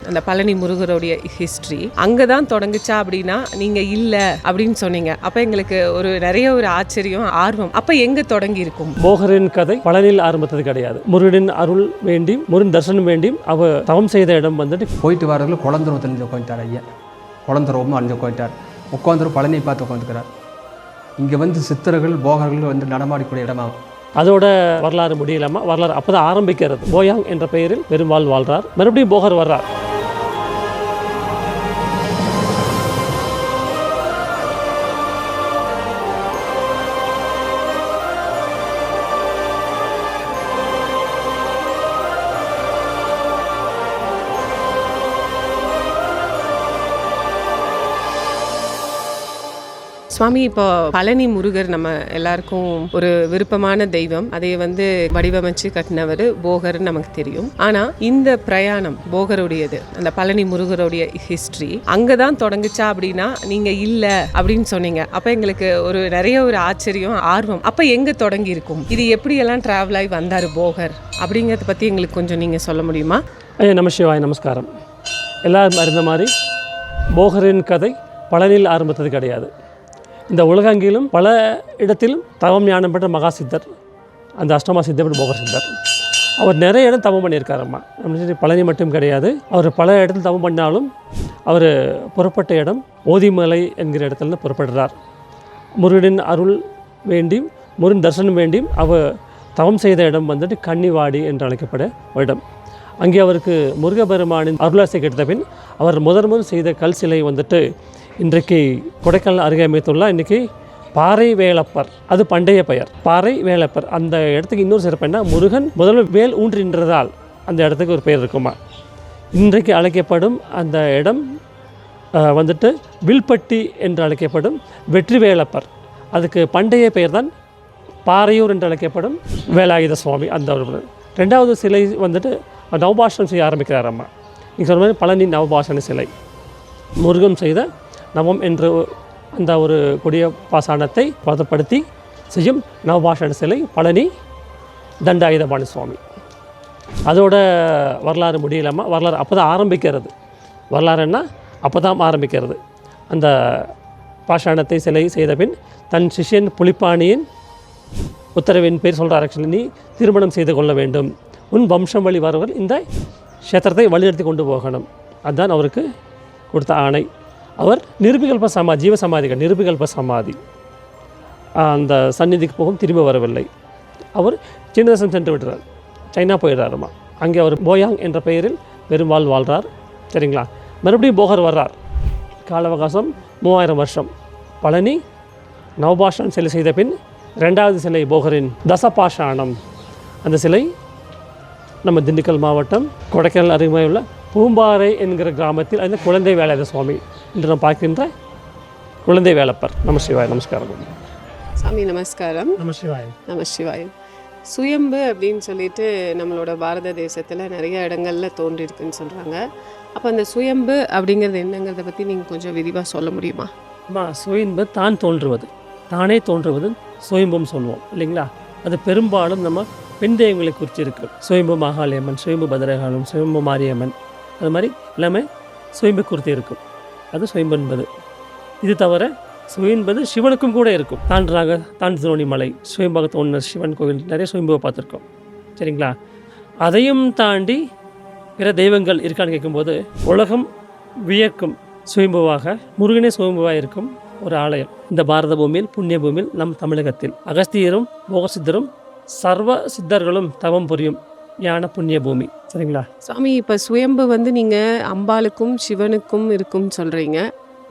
அந்த பழனி முருகருடைய ஹிஸ்ட்ரி அங்கே தான் தொடங்குச்சா அப்படின்னா நீங்கள் இல்லை அப்படின்னு சொன்னீங்க. அப்போ எங்களுக்கு நிறைய ஒரு ஆச்சரியம், ஆர்வம். அப்போ எங்கே தொடங்கி இருக்கும்? போகரின் கதை பழனியில் ஆரம்பித்தது கிடையாது. முருகனின் அருள் வேண்டியும் முருகன் தரிசனம் வேண்டியும் அவர் தவம் செய்த இடம் வந்துட்டு போயிட்டு வரவர்கள் குழந்தரும் தெரிஞ்சு உட்காந்துட்டார். ஐயா குழந்தரும் அழிஞ்சு உட்காந்துட்டார். உட்காந்துரும் பழனியை பார்த்து உட்காந்துக்கிறார். இங்கே வந்து சித்தர்கள் போகர்கள் வந்து நடமாடிக்கூடிய இடமாகும். அதோட வரலாறு முடியலாமா? வரலாறு அப்போ தான் ஆரம்பிக்கிறது. போயாங் என்ற பெயரில் பெருமாள் வாழ்றார். மறுபடியும் போகர் வர்றார். சுவாமி, இப்போ பழனி முருகர் நம்ம எல்லாருக்கும் ஒரு விருப்பமான தெய்வம். அதை வடிவமைச்சு கட்டினவர் போகர் நமக்கு தெரியும். ஆனா இந்த பிரயாணம் போகருடையது, அந்த பழனி முருகருடைய ஹிஸ்டரி அங்கதான் தொடங்குச்சா அப்படின்னா நீங்க இல்ல அப்படின்னு சொன்னீங்க. அப்ப எங்களுக்கு நிறைய ஒரு ஆச்சரியம், ஆர்வம். அப்ப எங்க தொடங்கி இருக்கும்? இது எப்படி எல்லாம் டிராவல் ஆகி வந்தாரு போகர் அப்படிங்கறத பத்தி எங்களுக்கு கொஞ்சம் நீங்க சொல்ல முடியுமா? ஐயா நம சிவாய, நமஸ்காரம். எல்லாரும் அறிந்த மாதிரி போகரின் கதை பழனியில் ஆரம்பித்தது கிடையாது. இந்த உலகெங்கிலும் பல இடத்திலும் தவம் ஞானம் பெற்ற மகா சித்தர், அந்த அஷ்டமா சித்தர் போகர் சித்தர். அவர் நிறைய இடம் தவம் பண்ணியிருக்காரம்மா. நம்ம பழனி மட்டும் கிடையாது, அவர் பல இடத்துல தவம் பண்ணாலும் அவர் புறப்பட்ட இடம் ஓதிமலை என்கிற இடத்துல புறப்படுறார். முருகனின் அருள் வேண்டியும் முருகன் தரிசனம் வேண்டியும் அவர் தவம் செய்த இடம் வந்துட்டு கன்னிவாடி என்று அழைக்கப்பட இடம். அங்கே அவருக்கு முருகபெருமானின் அருளாசை கிடைத்த பின் அவர் முதல் செய்த கல் சிலை வந்துட்டு இன்றைக்கு கொடைக்கானல் அருகே அமைத்துள்ள இன்றைக்கி பாறை வேலப்பர், அது பண்டைய பெயர் பாறை வேலப்பர். அந்த இடத்துக்கு இன்னொரு சிறப்பு என்ன, முருகன் முதல்ல வேல் ஊன்றின்றதால் அந்த இடத்துக்கு ஒரு பெயர் இருக்குமா. இன்றைக்கு அழைக்கப்படும் அந்த இடம் வந்துட்டு வில்பட்டி என்று அழைக்கப்படும் வெற்றி வேலப்பர். அதுக்கு பண்டைய பெயர் தான் பாறையூர் என்று அழைக்கப்படும் வேலாயுத சுவாமி. அந்த ஒரு ரெண்டாவது சிலை வந்துட்டு நவபாஷணம் செய்ய ஆரம்பிக்கிறாரம்மா. நீங்கள் சொன்ன மாதிரி பழனி நவபாஷண சிலை முருகன் செய்த நவம் என்ற அந்த ஒரு கொடிய பாசானத்தை பதப்படுத்தி செய்யும் நவபாஷண சிலை பழனி தண்டாயுதபாணி சுவாமி. அதோட வரலாறு முடியலாமா? வரலாறு அப்போ தான் ஆரம்பிக்கிறது. வரலாறுன்னா அப்போ தான் ஆரம்பிக்கிறது. அந்த பாஷாணத்தை சிலை செய்த பின் தன் சிஷ்யன் புலிப்பாணியின் உத்தரவின் பேர் சொல்கிறார், ஆக்சுவலி நீ திருமணம் செய்து கொள்ள வேண்டும், உன் வம்சம் வழி வரவர் இந்த க்ஷேத்திரத்தை வழிநடத்தி கொண்டு போகணும். அதுதான் அவருக்கு கொடுத்த ஆணை. அவர் நிருபிகல்ப சமாதி, ஜீவ சமாதிகள் நிருபிகல்ப சமாதி, அந்த சந்நிதிக்கு போகும், திரும்ப வரவில்லை. அவர் சீன தேசம் சென்று விடுறார், சைனா போயிடுறாருமா. அங்கே அவர் போயாங் என்ற பெயரில் பெருமாள் வாழ்கிறார். சரிங்களா? மறுபடியும் போகர் வர்றார். கால அவகாசம் 3000 வருஷம். பழனி நவபாஷணம் சிலை செய்த பின் ரெண்டாவது சிலை போகரின் தசபாஷாணம். அந்த சிலை நம்ம திண்டுக்கல் மாவட்டம் கொடைக்கானல் அருகமையுள்ள பூம்பாறை என்கிற கிராமத்தில் அந்த குழந்தை வேலாயுத சுவாமி என்று நாம் பார்க்கின்ற குழந்தை வேலப்பர். நம சிவாய, நமஸ்காரம். சாமி நமஸ்காரம். நம சிவாய. நம சிவாயம். சுயம்பு அப்படின்னு சொல்லிட்டு நம்மளோட பாரத தேசத்தில் நிறைய இடங்களில் தோன்றியிருக்குன்னு சொல்கிறாங்க. அப்போ அந்த சுயம்பு அப்படிங்கிறது என்னங்கிறத பற்றி நீங்கள் கொஞ்சம் விரிவாக சொல்ல முடியுமா? சுயம்பு தான் தோன்றுவது, தானே தோன்றுவது சுயம்பும் சொல்லுவோம் இல்லைங்களா? அது பெரும்பாலும் நம்ம பெண் தெய்வங்களை குறித்து இருக்கு. சுயம்பு மகாளியம்மன், சுயம்பு பத்ரகாளம், சுயம்பு மாரியம்மன், அது மாதிரி எல்லாமே சுயம்பு குறித்து இருக்கும். அது சுயம்பு என்பது. இது தவிர சுயம்பது சிவனுக்கும் கூட இருக்கும். தாண்டிரோணி மலை சுயம்பாக தோன்ற சிவன் கோவில், நிறைய சுயம்புவை பார்த்துருக்கோம். சரிங்களா? அதையும் தாண்டி பிற தெய்வங்கள் இருக்கான்னு கேட்கும்போது உலகம் வியக்கும் சுயம்புவாக முருகனே சுயம்புவாக இருக்கும் ஒரு ஆலயம் இந்த பாரத பூமியில், புண்ணிய பூமியில், நம் தமிழகத்தில் அகஸ்தியரும் போகசித்தரும் சர்வ சித்தர்களும் தவம் புரியும் ஞான புண்ணிய பூமி. சரிங்களா சாமி? இப்போ சுயம்பு நீங்கள் அம்பாளுக்கும் சிவனுக்கும் இருக்கும்னு சொல்கிறீங்க.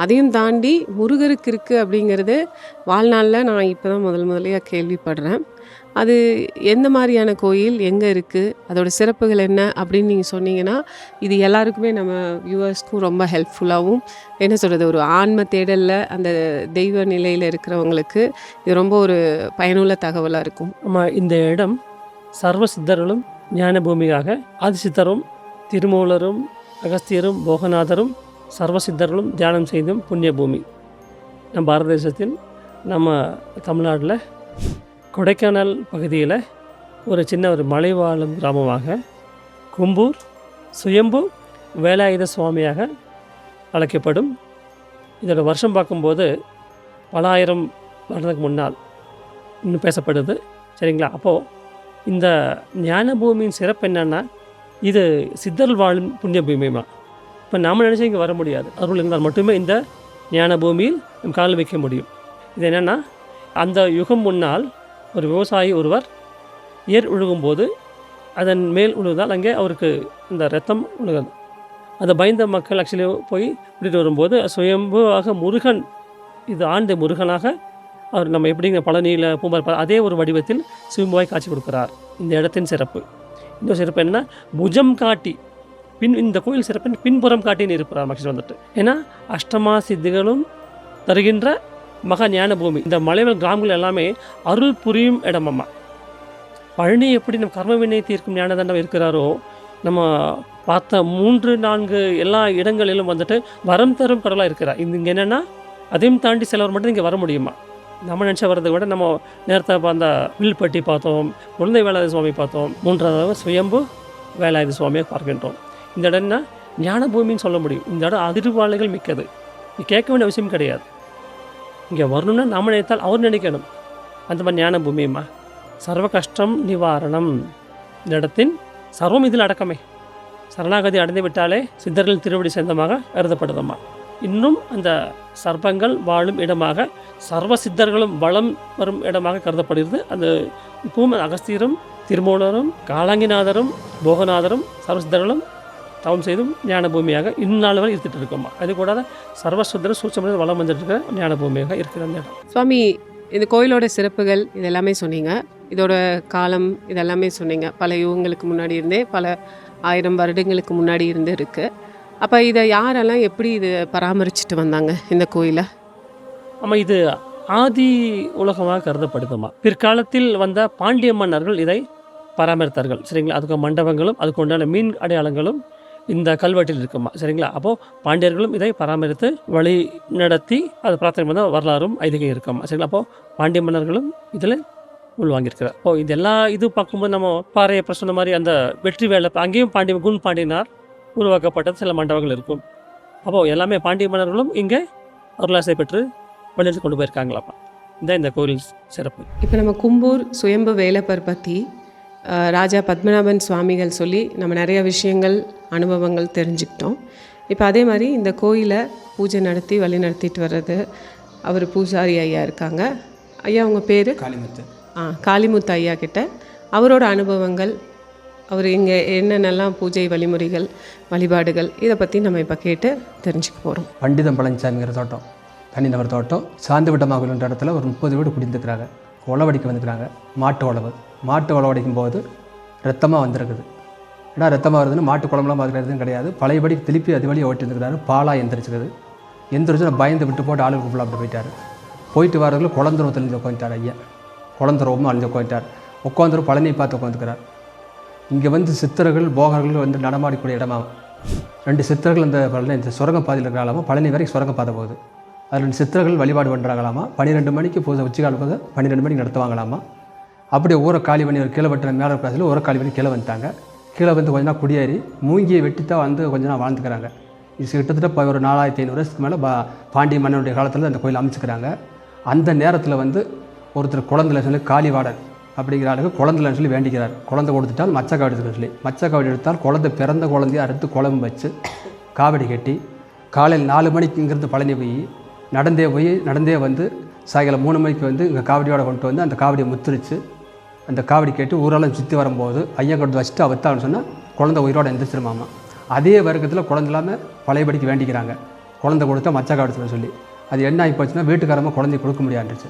அதையும் தாண்டி முருகருக்கு இருக்குது அப்படிங்கிறது வாழ்நாளில் நான் இப்போ தான் முதலையாக கேள்விப்படுறேன். அது எந்த மாதிரியான கோயில், எங்கே இருக்குது, அதோட சிறப்புகள் என்ன அப்படின்னு நீங்கள் சொன்னீங்கன்னா இது எல்லாருக்குமே நம்ம வியூவர்ஸ்க்கும் ரொம்ப ஹெல்ப்ஃபுல்லாகவும், என்ன சொல்கிறது, ஒரு ஆன்ம தேடலில் அந்த தெய்வ நிலையில் இருக்கிறவங்களுக்கு இது ரொம்ப ஒரு பயனுள்ள தகவலாக இருக்கும். ஆமாம், இந்த இடம் சர்வ சித்தர்களும் ஞான பூமியாக ஆதிசித்தரும் திருமூலரும் அகஸ்தியரும் போகநாதரும் சர்வ சித்தர்களும் தியானம் செய்தும் புண்ணிய பூமி. நம்ம பாரத தேசத்தில், நம்ம தமிழ்நாட்டில் கொடைக்கானல் பகுதியில் ஒரு சின்ன ஒரு மலை வாழும் கிராமமாக கும்பூர் சுயம்பு வேலாயுத சுவாமியாக அழைக்கப்படும். இதோட வருஷம் பார்க்கும்போது பல ஆயிரம் வருடத்துக்கு முன்னால் இன்னும் பேசப்படுது. சரிங்களா? அப்போது இந்த ஞான பூமியின் சிறப்பு என்னென்னா, இது சித்தர்கள் வாழும் புண்ணிய பூமியுமா. இப்போ நாம் நினச்சி இங்கே வர முடியாது. அருள் இருந்தால் மட்டுமே இந்த ஞான பூமியில் நம் கால் வைக்க முடியும். இது என்னென்னா, அந்த யுகம் முன்னால் ஒரு விவசாயி ஒருவர் ஏர் உழுகும்போது அதன் மேல் உழுவதால் அங்கே அவருக்கு இந்த ரத்தம் உழுகுது. அதை பயந்த மக்கள் ஆக்சுவலி போய் கூட்டிகிட்டு வரும்போது சுயம்புவாக முருகன், இது ஆண்ட முருகனாக அவர் நம்ம எப்படிங்க பழனியில் பூம்பார் அதே ஒரு வடிவத்தில் சுயம்புவாய் காட்சி கொடுக்குறார். இந்த இடத்தின் சிறப்பு. இன்னொரு சிறப்பு என்ன, புஜம் காட்டி இந்த கோயில் சிறப்பு பின்புறம் காட்டின்னு இருப்பார் மக்கள் வந்துட்டு. ஏன்னா அஷ்டமா சித்திகளும் தருகின்ற மகா ஞான பூமி. இந்த மலைவாழ் கிராமங்கள் எல்லாமே அருள் புரியும் இடமம்மா. பழனி எப்படி நம்ம கர்ம வினை தீர்க்கும் ஞான தண்டம் இருக்கிறாரோ, நம்ம பார்த்த 3-4 எல்லா இடங்களிலும் வந்துட்டு வரம் தரும் கடவுளாக இருக்கிறார். இங்கே என்னென்னா, அதையும் தாண்டி சிலவர் மட்டும் இங்கே வர முடியுமா. நம்ம நினச்ச வரதை விட நம்ம நேரத்தை அந்த வில்பட்டி பார்த்தோம், குழந்தை வேலாயுத சுவாமி பார்த்தோம், 3வது சுயம்பு வேலாயுத சுவாமியை பார்க்கின்றோம். இந்த இடம்னா ஞான பூமின்னு சொல்ல முடியும். இந்த இடம் அதிர்வாளைகள் மிக்கது. இது கேட்க வேண்டிய அவசியம் கிடையாது. இங்கே வரணும்னா நம்ம நினைத்தால் அவர் நினைக்கணும். அந்த மாதிரி ஞான பூமியம்மா. சர்வ கஷ்டம் நிவாரணம். இந்த இடத்தின் சர்வம் இதில் அடக்கமே. சரணாகதி அடைந்து விட்டாலே சித்தர்கள் திருவடி சேர்ந்தமாக கருதப்படுதம்மா. இன்னும் அந்த சர்ப்பங்கள் வாழும் இடமாக, சர்வ சித்தர்களும் வளம் வரும் இடமாக கருதப்படுகிறது. அந்த இப்பவும் அகஸ்தியரும் திருமூலரும் காலாங்கிநாதரும் போகநாதரும் சர்வ சித்தர்களும் தவம் செய்தும் ஞான பூமியாக இந்நாள் வரை இருந்துட்டு இருக்கோம்மா. அது கூடாத சர்வசுத்தரும் சூட்சமான வளம் வந்துட்டு இருக்கிற ஞான பூமியாக இருக்கிற அந்த இடம். சுவாமி, இந்த கோயிலோட சிறப்புகள் இதெல்லாமே சொன்னீங்க, இதோட காலம் இதெல்லாமே சொன்னீங்க. பல யுகங்களுக்கு முன்னாடி இருந்தே, பல 1000 வருடங்களுக்கு முன்னாடி இருந்து இருக்குது. அப்போ இதை யாரெல்லாம் எப்படி இது பராமரிச்சுட்டு வந்தாங்க இந்த கோயிலை? ஆமாம், இது ஆதி உலகமாக கருதப்படுதுமா. பிற்காலத்தில் வந்த பாண்டிய மன்னர்கள் இதை பராமரித்தார்கள். சரிங்களா? அதுக்கு மண்டபங்களும் அதுக்கு உண்டான மீன் அடையாளங்களும் இந்த கல்வெட்டில் இருக்குமா. சரிங்களா? அப்போது பாண்டியர்களும் இதை பராமரித்து வழி நடத்தி அது பிரார்த்தனை பண்ண வரலாறும் ஐதீகம் இருக்குமா. சரிங்களா? அப்போது பாண்டிய மன்னர்களும் இதில் உள்வாங்கியிருக்கிறார். அப்போது இது எல்லா இது பார்க்கும்போது நம்ம பாறையை சொன்ன மாதிரி அந்த வெற்றி வேலை அங்கேயும் குன் பாண்டியனார் உருவாக்கப்பட்டது சில மண்டபங்கள் இருக்கும். அப்போது எல்லாமே பாண்டிய மன்னர்களும் இங்கே அருளாசை பெற்று வழிநடத்தி கொண்டு போயிருக்காங்களாப்பா. இந்த கோயில் சிறப்பு. இப்போ நம்ம கும்பூர் சுயம்பு வேலப்பர் பற்றி ராஜா பத்மநாபன் சுவாமிகள் சொல்லி நம்ம நிறைய விஷயங்கள் அனுபவங்கள் தெரிஞ்சுக்கிட்டோம். இப்போ அதே மாதிரி இந்த கோயிலை பூஜை நடத்தி வழி நடத்திட்டு வர்றது அவர் பூசாரி ஐயா இருக்காங்க. ஐயா, உங்கள் பேர்? காளிமுத்து. காளிமுத்து ஐயா கிட்ட அவரோட அனுபவங்கள், அவர் இங்கே என்னென்னலாம் பூஜை வழிமுறைகள் வழிபாடுகள் இதை பற்றி நம்ம இப்போ கேட்டு தெரிஞ்சுக்க போகிறோம். பண்டிதம் பழனிசாமிங்கிற தோட்டம், தனிநபர் தோட்டம், சாந்துவிட்டமாகுன்ற இடத்துல ஒரு 30 வீடு குடிந்துக்கிறாங்க. உழவடிக்க வந்துக்கிறாங்க. மாட்டு உழவடிக்கும் போது ரத்தமாக வந்திருக்குது. ஏன்னா ரத்தமாக வருதுன்னு மாட்டு குழம்புலாம் பார்க்குறதுன்னு கிடையாது. பழையபடி திருப்பி அது வழியை ஓட்டி வந்துக்கிறாரு. பாலாக எந்திரிச்சுக்குது. எந்திரிச்சு பயந்து விட்டு போட்டு ஆளுக்கு கூப்பிடலாம் அப்படி போயிட்டு வரதுக்குள்ள குளந்தரம் தெளிஞ்சு உட்காந்துட்டார் ஐயா. குளந்தரவும் அழிஞ்சு உட்காந்துட்டார். உட்காந்துரும் பழனியை பார்த்து உட்காந்துக்கிறார். இங்கே வந்து சித்தர்கள் போகர்கள் வந்து நடமாடக்கூடிய இடமாகும். 2 சித்தர்கள் அந்த பழனி இந்த சுரங்கப்பாதையில் இருக்கிறாலாமா, பழனி வரைக்கும் சுரங்கப்பாதை போகுது. அது 2 சித்தர்கள் வழிபாடு பண்ணுறாங்களாமா. 12 மணிக்கு பூஜை உச்சிக்கால போது 12 மணிக்கு நடத்துவாங்களாமா. அப்படியே ஊரை காலி பண்ணி ஒரு கீழே வெட்டின மேலே கிளாஸில் ஊரை காலி பண்ணி கீழே வந்துட்டாங்க. கீழே வந்து கொஞ்ச நாள் குடியேறி மூங்கியை வெட்டித்தான் வந்து கொஞ்ச நாள் வாழ்ந்துக்கிறாங்க. இது கிட்டத்தட்ட ஒரு 4500 வருஷத்துக்கு மேலே பாண்டிய மன்னனுடைய காலத்தில் அந்த கோயில் அமைச்சுக்கிறாங்க. அந்த நேரத்தில் வந்து ஒருத்தர் குழந்தைல சொல்லி காளிவாடன் அப்படிங்கிற ஆளுக்கு குழந்தைலன்னு சொல்லி வேண்டிக்கிறார். குழந்தை கொடுத்துட்டால் மச்ச காவடி எடுத்துக்க சொல்லி மச்ச காவடி எடுத்தால் குழந்தை பிறந்த குழந்தைய அறுத்து குழம்பு வச்சு காவடி கட்டி காலையில் 4 மணிக்கு இங்கேருந்து பழனி நடந்தே வந்து சாயங்காலம் 3 மணிக்கு வந்து இங்கே காவடியோட கொண்டு வந்து அந்த காவடியை முத்திரிச்சு அந்த காவடி கேட்டு ஊரெல்லாம் சுற்றி வரும்போது ஐயன் கொண்டு வச்சுட்டு அவத்தான்னு சொன்னால் குழந்தை உயிரோடு எந்திரிச்சிருமாமா. அதே வர்க்கத்தில் குழந்தை இல்லாமல் பழையபடிக்கு வேண்டிக்கிறாங்க. குழந்தை கொடுத்தா மச்ச காவடி சொல்லி அது என்ன ஆகி போச்சுன்னா வீட்டுக்காரமாக குழந்தை கொடுக்க முடியாதுச்சு.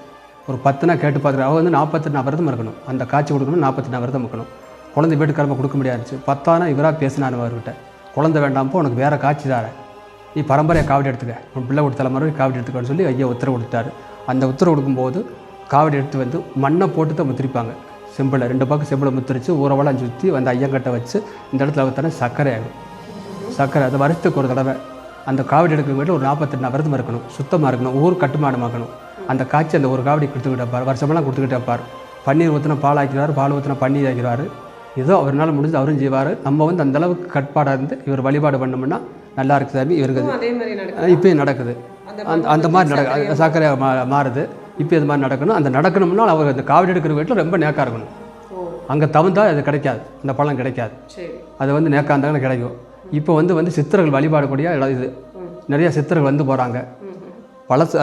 ஒரு 10 நாள் கேட்டு பார்த்துருக்காங்க. அவள் வந்து 48 விரதம் இருக்கணும். அந்த காட்சி கொடுக்கணும், 48 விரதம் இருக்கணும். குழந்தை வீட்டுக்காரமாக கொடுக்க முடியாதுச்சு. 10 இவராக பேசினான் அவர்கிட்ட, குழந்தை வேண்டாம்ப்போ உனக்கு வேறு காட்சி தாரேன், நீ பரம்பரையை காவடி எடுத்துக்க, உன் பிள்ளை கொடுத்த தலைமுறை காவடி எடுத்துக்கன்னு சொல்லி ஐயா உத்தரவு கொடுத்தாரு. அந்த உத்தரவு கொடுக்கும்போது காவடி எடுத்து வந்து மண்ணை போட்டு தான் முத்திரிப்பாங்க. செம்பில் 2 பக்கம் செம்பில் முத்திரிச்சு ஊரவெல்லாம் சுற்றி வந்து ஐயங்கட்டை வச்சு இந்த இடத்துல வைத்தானே சர்க்கரை ஆகும். சர்க்கரை அது வருஷத்துக்கு ஒரு தடவை அந்த காவடி எடுக்கிற வீட்டில் ஒரு 48 விரதம் இருக்கணும், சுத்தமாக இருக்கணும், ஊர் கட்டுமானமாக்கணும். அந்த காட்சி அந்த ஒரு காவடி கொடுத்துக்கிட்டே இருப்பார். வருஷமெல்லாம் கொடுத்துக்கிட்டே இருப்பார். பன்னீர் ஊற்றினா பால் ஆக்கிறார், பால் ஊற்றினா பன்னீர் ஆக்கிறார். ஏதோ அவரால் முடிஞ்சு அவரும் செய்வார். நம்ம வந்து அந்தளவுக்கு கட்பாடாக இருந்து இவர் வழிபாடு பண்ணோம்னா நல்லா இருக்குது சாமி. இவருக்கு அதே மாதிரி நடக்கும். இப்போயும் நடக்குது. அந்த மாதிரி சர்க்கரையாக மாறுது. இப்போ இது மாதிரி நடக்கணும். அந்த நடக்கணும்னா அவர் அந்த காவடி எடுக்கிற வீட்டில் ரொம்ப நேக்காக இருக்கணும். அங்கே தகுந்தால் அது கிடைக்காது, அந்த பழம் கிடைக்காது. அது வந்து நேக்காக இருந்தாலும் கிடைக்கும். இப்போ வந்து சித்தர்கள் வழிபாடக்கூடிய இடம் இது. நிறைய சித்தர்கள் வந்து போகிறாங்க.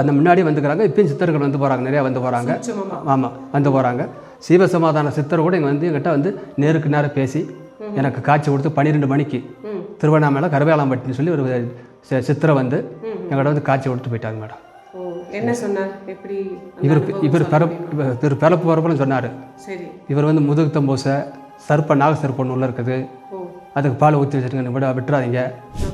அந்த முன்னாடியே வந்துக்கிறாங்க. இப்பயும் சித்தர்கள் வந்து போகிறாங்க, நிறையா வந்து போகிறாங்க. ஆமாம், வந்து போகிறாங்க. சீவசமாதான சித்தர் கூட இங்கே வந்து எங்கிட்ட வந்து நேருக்கு நேரம் பேசி எனக்கு காட்சி கொடுத்து 12 மணிக்கு திருவண்ணாமலை கருவேலாம்பட்டின்னு சொல்லி ஒரு சித்தரை வந்து எங்கிட்ட வந்து காட்சி கொடுத்து போயிட்டாங்க மேடம். என்ன சொன்னார்? எப்படி இவர் பிறப்பு வரப்போன்னு சொன்னார். இவர் வந்து முதுகுத்தம் பூசை சர்ப்ப நாக சர்ப்பம் உள்ள இருக்குது, அதுக்கு பால் ஊற்றி வச்சுருங்க, விட்டுறாதீங்க.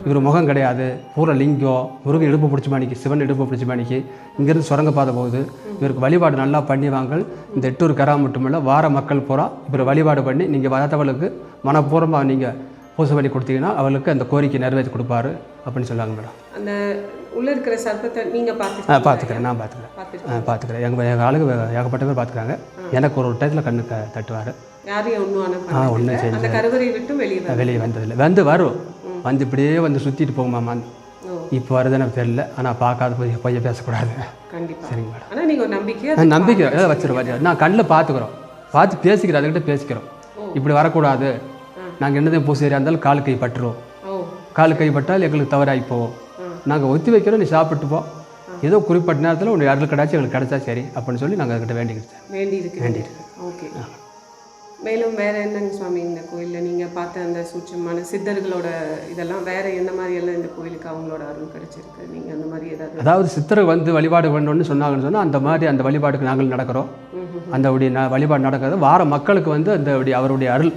இவர் முகம் கிடையாது, பூரா லிங்கம், முருகன் இடுப்பு பிடிச்ச மாணிக்கு, சிவன் இடுப்பு பிடிச்ச மாணிக்கு. இங்கேருந்து சுரங்கப்பாதை போகுது. இவருக்கு வழிபாடு நல்லா பண்ணி வாங்க. இந்த எட்டூர் கரா மட்டுமில்லை, வார மக்கள் பூரா இவர் வழிபாடு பண்ணி நீங்கள் வரத்தவளுக்கு மனப்பூர்வமாக நீங்கள் பூசை பண்ணி கொடுத்தீங்கன்னா அவளுக்கு அந்த கோரிக்கை நிறைவேற்றி கொடுப்பாரு அப்படின்னு சொல்லுவாங்க மேடம். அந்த உள்ளே இருக்கிற சர்ப்பத்தை நீங்கள் பார்த்துக்கிறேன், நான் பார்த்துக்கிறேன். எங்கள் ஆளுக்கு ஏகப்பட்ட பேர் பார்த்துக்கிறாங்க. எனக்கு ஒரு டயத்தில் கண்ணு தட்டுவார். ஒன்றும் வெளியே வந்ததில்லை. வரும் வந்து இப்படியே வந்து சுற்றிட்டு போகுமாம்மா. இப்போ வருதுன்னு எனக்கு தெரியல. ஆனால் பார்க்காத போய் பேசக்கூடாது. சரிங்க மேடம். நம்பிக்கை வச்சிருவாரு. நான் கண்ணில் பார்த்து பேசிக்கிறோம், அதுக்கிட்ட பேசிக்கிறோம். இப்படி வரக்கூடாது, நாங்கள் என்னதான் பூசேரியாக இருந்தாலும் கால் கை பட்டுருவோம். கால் கை பட்டால் எங்களுக்கு தவறாகி போவோம். நாங்கள் ஒத்தி வைக்கிறோம், நீ சாப்பிட்டு போ. ஏதோ குறிப்பிட்ட நேரத்தில் ஒன்று அருள் கிடச்சி எங்களுக்கு கிடச்சா சரி அப்படின்னு சொல்லி நாங்கள் அதுக்கிட்ட வேண்டியிருக்கு. ஓகே. மேலும் வேறு என்னங்க சுவாமி இந்த கோயிலில் நீங்கள் பார்த்த அந்த சூட்சமான சித்தர்களோட இதெல்லாம் வேறு என்ன மாதிரி எல்லாம் இந்த கோயிலுக்கு அவங்களோட அருள் கிடச்சிருக்கு? நீங்கள் அந்த மாதிரி அதாவது சித்தர்கள் வந்து வழிபாடு பண்ணணும்னு சொன்னாங்கன்னு சொன்னால் அந்த மாதிரி அந்த வழிபாடுக்கு நாங்கள் நடக்கிறோம். அந்த வழிபாடு நடக்கிறது வார மக்களுக்கு வந்து அந்த அவருடைய அருள்,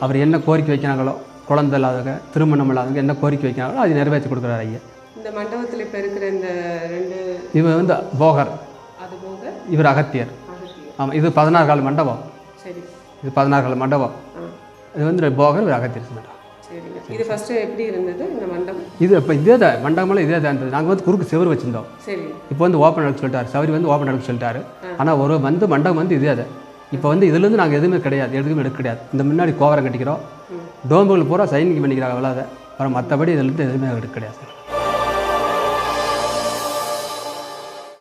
அவர் என்ன கோரிக்கை வைக்கிறாங்களோ, குழந்தை இல்லாதவங்க, திருமணம் இல்லாதவங்க என்ன கோரிக்கை வைக்கிறாங்களோ அது நிறைவேற்றி கொடுக்குறாரு ஐயா. இந்த மண்டபத்தில் இப்போ இருக்கிற இந்த 2 இவர் வந்து போகர், இவர் அகத்தியர். ஆமாம், இது 16 கால மண்டபம். இது 16 கால மண்டபம். இது வந்து போகர், இவர் அகத்தியர் மேடம். இது ஃபஸ்ட்டு எப்படி இருந்தது இந்த மண்டபம்? இது இப்போ இதே தான் மண்டபமெல்லாம் இதே தான் இருந்தது. நாங்கள் வந்து குறுக்கு செவரு வச்சுருந்தோம். இப்போ வந்து ஓப்பன் எடுக்க சொல்லிட்டாரு, சவரி வந்து ஓப்பன் எடுக்க சொல்லிட்டாரு. ஆனால் ஒரு மண்டபம் வந்து இதே தான். இப்போ வந்து இதுலேருந்து நாங்கள் எதுவுமே கிடையாது, எதுவுமே எடுக்க கிடையாது. இந்த முன்னாடி கோவரம் கட்டிக்கிறோம், டோம்புகள் பூரா சைனிங் பண்ணிக்கிறாங்க, அவ்வளோதான். அப்புறம் மற்றபடி இதுலேருந்து எதுவுமே எடுக்க கிடையாது.